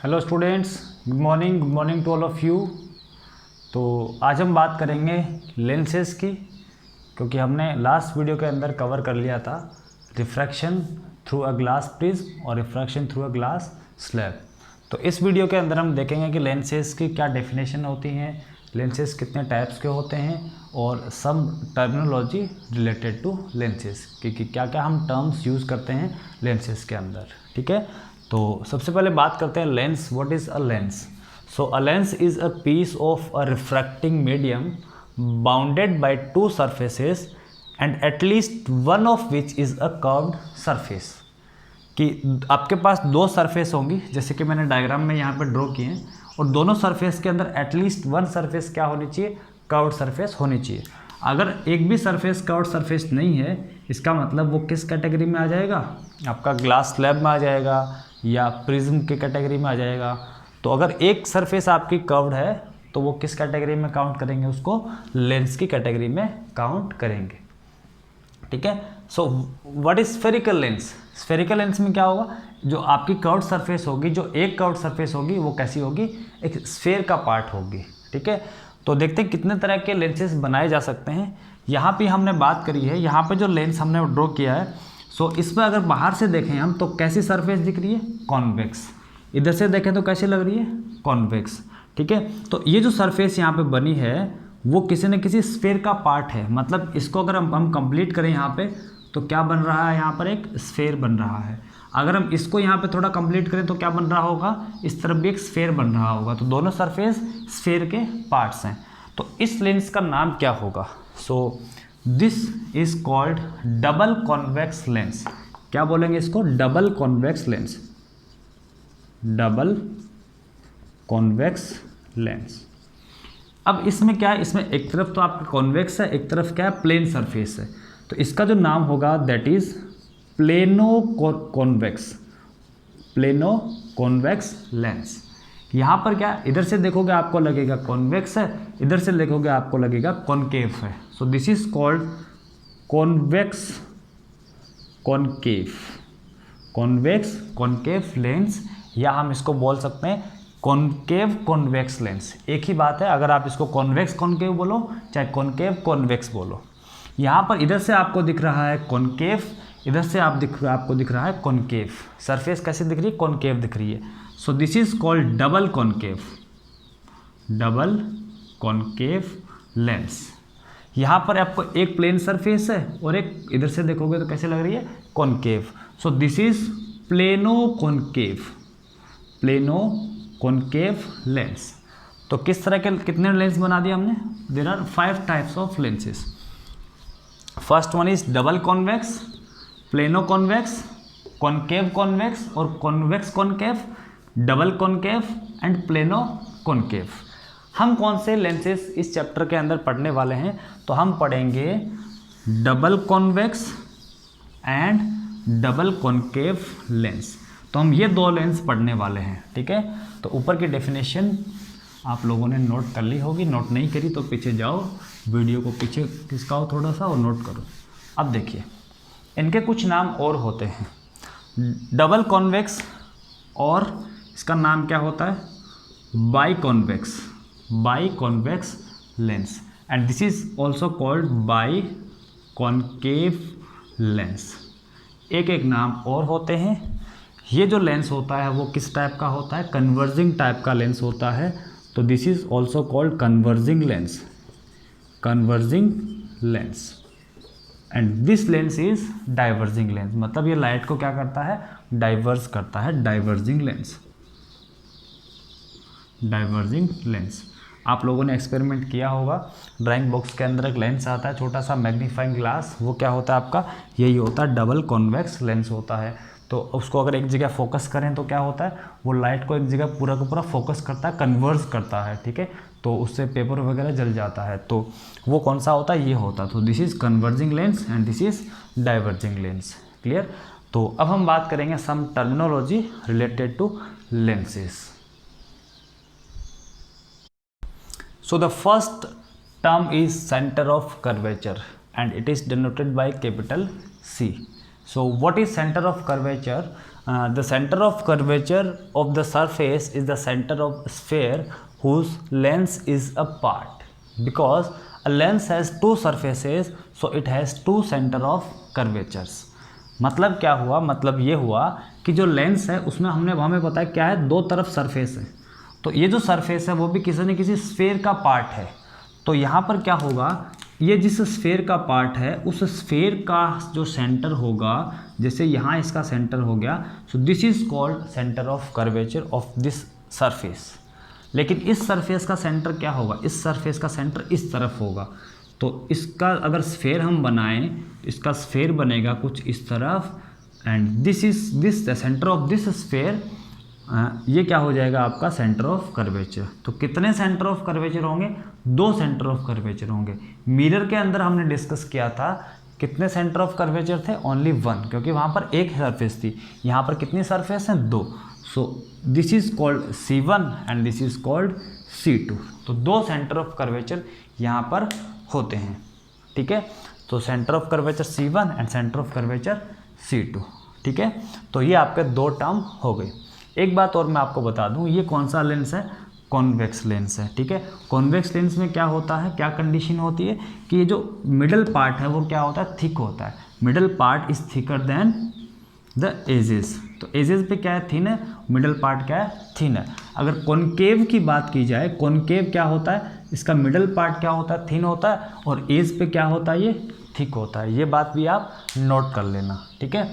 Hello students, good morning to all of you. तो आज हम बात करेंगे लेंसेज की, क्योंकि हमने लास्ट वीडियो के अंदर कवर कर लिया था refraction through a glass prism और refraction through a glass slab. तो इस वीडियो के अंदर हम देखेंगे कि लेंसेज की क्या डेफिनेशन होती हैं, लेंसेज कितने टाइप्स के होते हैं और सम टर्मिनोलॉजी रिलेटेड टू लेंसेज कि क्या क्या हम टर्म्स यूज़ करते हैं लेंसेज के अंदर। ठीक है, तो सबसे पहले बात करते हैं lens. What is a lens? So a lens is a piece of a refracting medium bounded by two surfaces and at least one of which is a curved surface. कि आपके पास दो सरफेस होंगी, जैसे कि मैंने डायग्राम में यहाँ पर ड्रॉ किए हैं, और दोनों सरफेस के अंदर एटलीस्ट वन सरफेस क्या होनी चाहिए? कर्व्ड सरफेस होनी चाहिए। अगर एक भी सरफेस कर्व्ड सरफेस नहीं है, इसका मतलब वो किस कैटेगरी में आ जाएगा? आपका ग्लास स्लैब में आ जाएगा या प्रिज्म के कैटेगरी में आ जाएगा। तो अगर एक सरफेस आपकी कर्व्ड है तो वो किस कैटेगरी में काउंट करेंगे? उसको लेंस की कैटेगरी में काउंट करेंगे। ठीक है, so what is spherical lens? Spherical lens में क्या होगा? जो आपकी कर्व्ड सरफेस होगी, जो एक कर्व्ड सरफेस होगी, वो कैसी होगी? एक स्फेयर का पार्ट होगी। ठीक है, तो देखते हैं कितने तरह के लेंसेज बनाए जा सकते हैं। यहाँ पे हमने बात करी है, यहाँ पे जो लेंस हमने ड्रॉ किया है, सो इसमें अगर बाहर से देखें हम तो कैसी सरफेस दिख रही है? कॉन्वेक्स। इधर से देखें तो कैसी लग रही है? कॉन्वेक्स। ठीक है, तो ये जो सरफेस यहाँ पे बनी है वो किसी न किसी स्फेयर का पार्ट है। मतलब इसको अगर हम कंप्लीट करें यहाँ पे तो क्या बन रहा है? यहाँ पर एक स्फेयर बन रहा है। अगर हम इसको यहाँ पे थोड़ा कंप्लीट करें तो क्या बन रहा होगा? इस तरफ भी एक स्फेयर बन रहा होगा। तो दोनों सरफेस स्फेयर के पार्ट्स हैं। तो इस लेंस का नाम क्या होगा? सो this is called double convex lens. क्या बोलेंगे इसको? Double convex lens. Double convex lens. अब इसमें क्या है? इसमें एक तरफ तो आपका कॉन्वेक्स है, एक तरफ क्या है? प्लेन सरफेस है। तो इसका जो नाम होगा that is plano convex. Plano convex lens. यहाँ पर क्या, इधर से देखोगे आपको लगेगा कॉन्वेक्स है, इधर से देखोगे आपको लगेगा कॉनकेव है। सो this is called convex concave. Convex concave lens, या हम इसको बोल सकते हैं कॉनकेव कॉन्वेक्स लेंस। एक ही बात है, अगर आप इसको कॉन्वेक्स कॉनकेव बोलो चाहे कॉनकेव कॉन्वेक्स बोलो। यहाँ पर इधर से आपको दिख रहा है कॉनकेव, इधर से आपको दिख रहा है कॉनकेव। सरफेस कैसे दिख रही है? कॉनकेव दिख रही है। सो this is called double concave. Double concave lens. यहाँ पर आपको एक प्लेन सरफेस है और एक इधर से देखोगे तो कैसे लग रही है? Concave. So this is plano concave. Plano concave lens. तो किस तरह के कितने लेंस बना दिए हमने? There are 5 types of lenses. First one is double convex, plano convex, concave convex और convex concave, double concave and plano concave. हम कौन से लेंसेज इस चैप्टर के अंदर पढ़ने वाले हैं? तो हम पढ़ेंगे double convex and double concave lens. तो हम ये दो लेंस पढ़ने वाले हैं। ठीक है, तो ऊपर की डेफिनेशन आप लोगों ने नोट कर ली होगी, नोट नहीं करी तो पीछे जाओ, वीडियो को पीछे खिसकाओ थोड़ा सा और नोट करो। अब देखिए, इनके कुछ नाम और होते हैं। डबल कॉन्वेक्स, और इसका नाम क्या होता है? By convex. By convex lens. And this is also called by concave lens. एक एक नाम और होते हैं। ये जो लेंस होता है वो किस टाइप का होता है? कन्वर्जिंग टाइप का लेंस होता है। तो this is also called converging lens. Converging lens. And this lens is diverging lens. मतलब ये लाइट को क्या करता है? डाइवर्ज करता है। Diverging lens. Diverging lens. आप लोगों ने एक्सपेरिमेंट किया होगा, ड्राइंग बॉक्स के अंदर एक लेंस आता है छोटा सा मैग्नीफाइंग ग्लास, वो क्या होता है आपका? यही होता है, डबल कॉन्वेक्स लेंस होता है। तो उसको अगर एक जगह फोकस करें तो क्या होता है? वो लाइट को एक जगह पूरा का पूरा फोकस करता है, कन्वर्ज करता है। ठीक है, तो उससे पेपर वगैरह जल जाता है। तो वो कौन सा होता है? ये होता है। तो this is converging lens and this is diverging lens. Clear? तो अब हम बात करेंगे some terminology related to lenses. So the first term is center of curvature and it is denoted by capital C. So what is center of curvature? The centre of curvature of the surface is the centre of sphere whose length is a part because a lens has two surfaces so it has two center of curvatures। मतलब क्या हुआ, मतलब ये हुआ कि जो lens है उसमें हमें पता है क्या है, दो तरफ सरफेस है, तो ये जो सरफेस है वो भी किसी न किसी स्फीयर का पार्ट है। तो यहाँ पर क्या होगा, ये जिस स्फीयर का पार्ट है उस स्फीयर का जो सेंटर होगा, जैसे यहाँ इसका सेंटर हो गया, सो this is called centre of curvature of this surface. लेकिन इस सरफेस का सेंटर क्या होगा, इस सरफेस का सेंटर इस तरफ होगा। तो इसका अगर स्फीयर हम बनाएं, इसका स्फीयर बनेगा कुछ इस तरफ and this is the centre of this sphere, ये क्या हो जाएगा आपका सेंटर ऑफ कर्वेचर। तो कितने सेंटर ऑफ कर्वेचर होंगे, दो सेंटर ऑफ कर्वेचर होंगे। मिरर के अंदर हमने डिस्कस किया था कितने सेंटर ऑफ कर्वेचर थे, ओनली वन, क्योंकि वहाँ पर एक सरफेस थी। यहाँ पर कितनी सरफेस हैं, दो। सो this is called C1 and this is called C2। तो दो सेंटर ऑफ कर्वेचर यहाँ पर होते हैं, ठीक है। तो centre of curvature C1 and centre of curvature C2, ठीक है। तो ये आपके दो टर्म हो गए। एक बात और मैं आपको बता दूं, ये कौन सा लेंस है, कॉन्वेक्स लेंस है, ठीक है। कॉन्वेक्स लेंस में क्या होता है, क्या कंडीशन होती है कि ये जो मिडल पार्ट है वो क्या होता है, थिक होता है। Middle part is thicker than the edges. तो एजेस पे क्या है, थिन है, मिडल पार्ट क्या है, थिन है। अगर कॉनकेव की बात की जाए, कॉनकेव क्या होता है, इसका मिडल पार्ट क्या होता है, थिन होता है, और एज पे क्या होता है, ये थिक होता है। ये बात भी आप नोट कर लेना, ठीक है।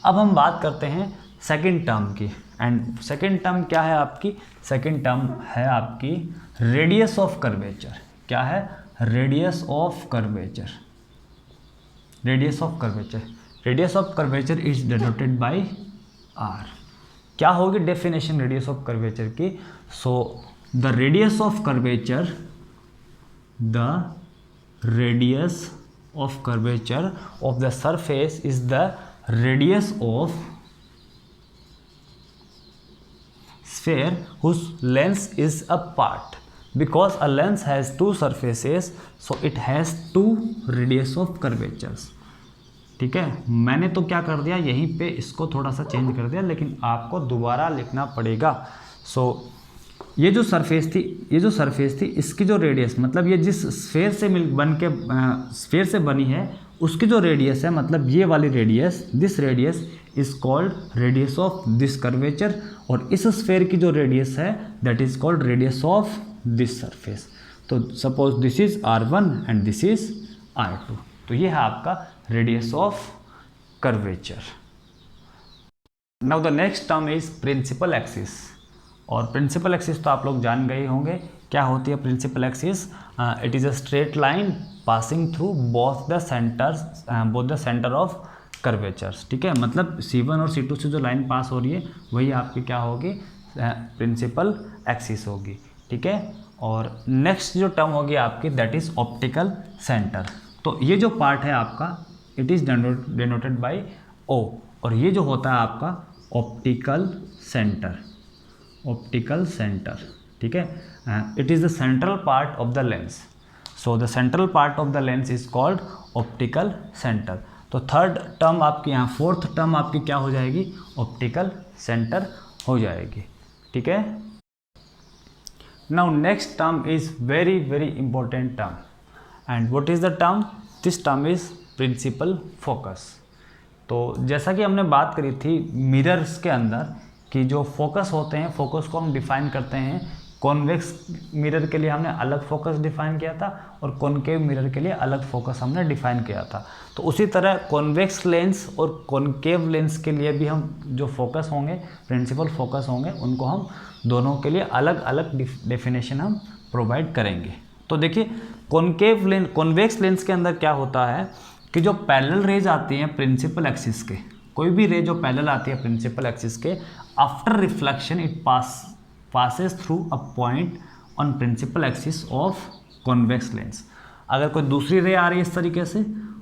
अब हम बात करते हैं सेकेंड टर्म की, एंड सेकेंड टर्म क्या है आपकी, सेकेंड टर्म है आपकी रेडियस ऑफ कर्वेचर। क्या है, radius of curvature. Radius of curvature, radius of curvature is denoted by R। क्या होगी डेफिनेशन रेडियस ऑफ कर्वेचर की, so the radius of curvature, the radius of curvature of the surface is the radius of sphere whose length is a part because a lens has two surfaces so it has two radius of curvatures। ठीक है, मैंने तो क्या कर दिया, यहीं पे इसको थोड़ा सा चेंज कर दिया, लेकिन आपको दोबारा लिखना पड़ेगा। सो ये जो सरफेस थी इसकी जो रेडियस, मतलब ये जिस स्फीयर से स्फीयर से बनी है उसकी जो रेडियस है, मतलब ये वाली radius, this radius is called radius of this curvature, और इस स्फीयर की जो रेडियस है that is called radius of this surface. तो suppose this is R1 and this is R2, तो ये है आपका radius of curvature. Now the next term is principal axis. और प्रिंसिपल एक्सिस तो आप लोग जान गए होंगे क्या होती है principal axis. It is a straight line passing through both the centre of curvatures. ठीक है, मतलब C1 और C2 से जो लाइन पास हो रही है वही आपकी क्या होगी, प्रिंसिपल एक्सिस होगी। ठीक है, और नेक्स्ट जो टर्म होगी आपकी दैट इज़ ऑप्टिकल सेंटर। तो ये जो पार्ट है आपका it is denoted by O, और ये जो होता है आपका ऑप्टिकल सेंटर। ऑप्टिकल सेंटर, ठीक है, it is the central part of the lens. So the central part of the lens is called optical centre. तो थर्ड टर्म आपकी यहाँ, फोर्थ टर्म आपकी क्या हो जाएगी, ऑप्टिकल सेंटर हो जाएगी। ठीक है, now next term is very very important term, and what is the term, this term is principal focus. तो जैसा कि हमने बात करी थी मिरर्स के अंदर कि जो फोकस होते हैं, फोकस को हम डिफाइन करते हैं, कॉन्वेक्स मिरर के लिए हमने अलग फोकस डिफाइन किया था और कॉनकेव मिरर के लिए अलग फोकस हमने डिफाइन किया था। तो उसी तरह कॉन्वेक्स लेंस और कॉनकेव लेंस के लिए भी हम जो फोकस होंगे, प्रिंसिपल फोकस होंगे, उनको हम दोनों के लिए अलग अलग डेफिनेशन हम प्रोवाइड करेंगे। तो देखिए कॉन्वेक्स लेंस के अंदर क्या होता है कि जो पैरेलल रेज आती हैं प्रिंसिपल एक्सिस के, कोई भी रे जो पैरेलल आती है प्रिंसिपल एक्सिस के, after reflection it passes through a point on principal axis of convex lens। अगर कोई दूसरी रे आ रही है इस तरीके से,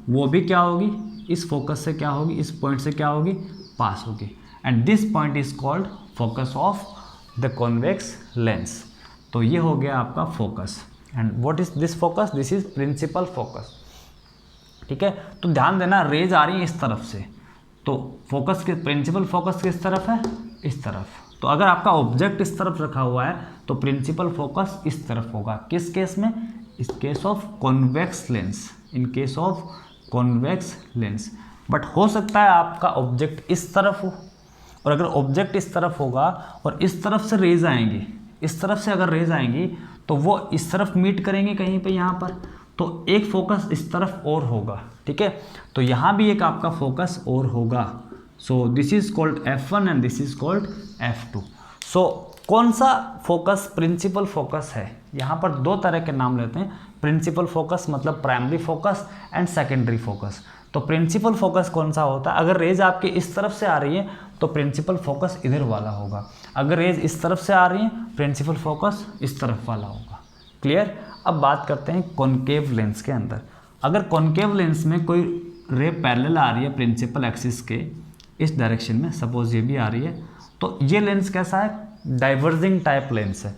वो भी क्या होगी, इस फोकस से क्या होगी, इस पॉइंट से क्या होगी, पास होगी, and this point is called focus of the convex lens. तो ये हो गया आपका focus, and what is this focus, this is principal focus. ठीक है, तो ध्यान देना रेज आ रही है इस तरफ से, तो फोकस के प्रिंसिपल फोकस किस तरफ है, इस तरफ। तो अगर आपका ऑब्जेक्ट इस तरफ रखा हुआ है तो प्रिंसिपल फोकस इस तरफ होगा। किस केस में, इस case of convex lens, in case of convex lens. But हो सकता है आपका ऑब्जेक्ट इस तरफ हो, और अगर ऑब्जेक्ट इस तरफ होगा और इस तरफ से रेज आएंगी, इस तरफ से अगर रेज आएंगी तो वो इस तरफ मीट करेंगे कहीं पे यहाँ पर, तो एक फोकस इस तरफ और होगा, ठीक है। तो यहाँ भी एक आपका फोकस और होगा। सो this is called F1 and this is called F2। सो कौन सा फोकस प्रिंसिपल फोकस है, यहाँ पर दो तरह के नाम लेते हैं। प्रिंसिपल फोकस मतलब primary focus and secondary focus. तो प्रिंसिपल फोकस कौन सा होता है, अगर रेज आपके इस तरफ से आ रही है तो प्रिंसिपल फोकस इधर वाला होगा, अगर रेज इस तरफ से आ रही है प्रिंसिपल फोकस इस तरफ वाला होगा। क्लियर। अब बात करते हैं कॉनकेव लेंस के अंदर। अगर कॉनकेव लेंस में कोई रे पैरेलल आ रही है प्रिंसिपल एक्सिस के इस डायरेक्शन में, सपोज ये भी आ रही है, तो ये लेंस कैसा है, डाइवर्जिंग टाइप लेंस है।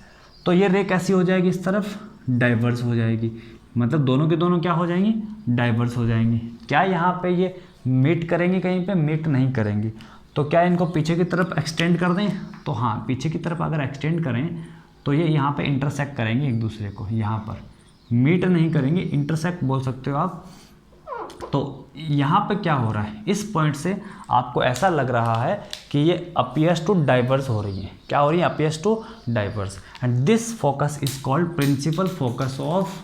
तो ये रे कैसी हो जाएगी, इस तरफ डाइवर्स हो जाएगी, मतलब दोनों के दोनों क्या हो जाएंगी, डाइवर्स हो जाएंगी। क्या यहाँ पे ये मीट करेंगी, कहीं पे मीट नहीं करेंगी। तो क्या इनको पीछे की तरफ एक्सटेंड कर दें, तो हाँ, पीछे की तरफ अगर एक्सटेंड करें तो ये यहाँ पे इंटरसेक्ट करेंगे एक दूसरे को, यहाँ पर मीट नहीं करेंगे, इंटरसेक्ट बोल सकते हो आप। तो यहाँ पे क्या हो रहा है, इस पॉइंट से आपको ऐसा लग रहा है कि ये अपीयर्स टू डाइवर्स हो रही है। क्या हो रही है, appears to diverse. And this focus is called principal focus of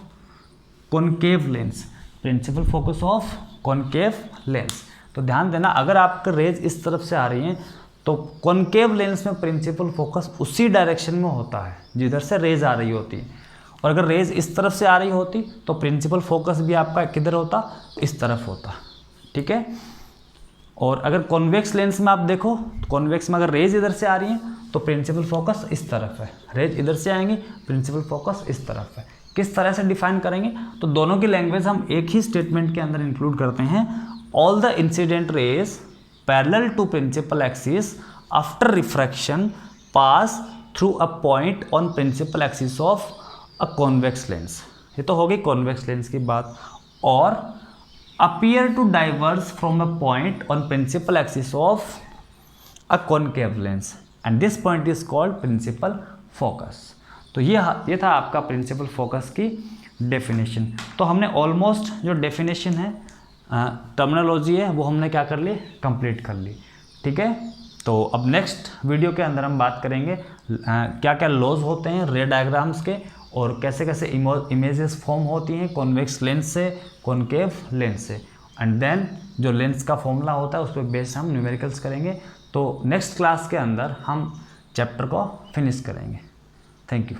concave lens, principal focus of concave lens. तो ध्यान देना, अगर आपका रेज इस तरफ से आ रही है तो कॉनकेव लेंस में प्रिंसिपल फोकस उसी डायरेक्शन में होता है जिधर से रेज आ रही होती है, और अगर रेज इस तरफ से आ रही होती तो प्रिंसिपल फोकस भी आपका किधर होता, इस तरफ होता, ठीक है। और अगर कॉन्वेक्स लेंस में आप देखो, कॉन्वेक्स में अगर रेज इधर से आ रही है तो प्रिंसिपल फोकस इस तरफ है, रेज इधर से आएंगे प्रिंसिपल फोकस इस तरफ है। किस तरह से डिफाइन करेंगे, तो दोनों की लैंग्वेज हम एक ही स्टेटमेंट के अंदर इंक्लूड करते हैं। All the incident rays parallel to principal axis after refraction pass through a point on principal axis of a convex lens. ये तो हो गई कॉन्वेक्स लेंस की बात। और appear to diverse from a point on principal axis of a concave lens and this point is called principal focus. तो ये था आपका प्रिंसिपल फोकस की डेफिनेशन। तो हमने ऑलमोस्ट जो डेफिनेशन है, टर्मिनोलॉजी है, वो हमने क्या कर ली, कंप्लीट कर ली, ठीक है। तो अब नेक्स्ट वीडियो के अंदर हम बात करेंगे क्या क्या लॉज होते हैं रे डायग्राम्स के, और कैसे कैसे इमेजेस फॉर्म होती हैं कॉन्वेक्स लेंस से, कॉनकेव लेंस से, एंड देन जो लेंस का फॉर्मूला होता है उस पर बेस्ड हम न्यूमेरिकल्स करेंगे। तो नेक्स्ट क्लास के अंदर हम चैप्टर को फिनिश करेंगे। Thank you.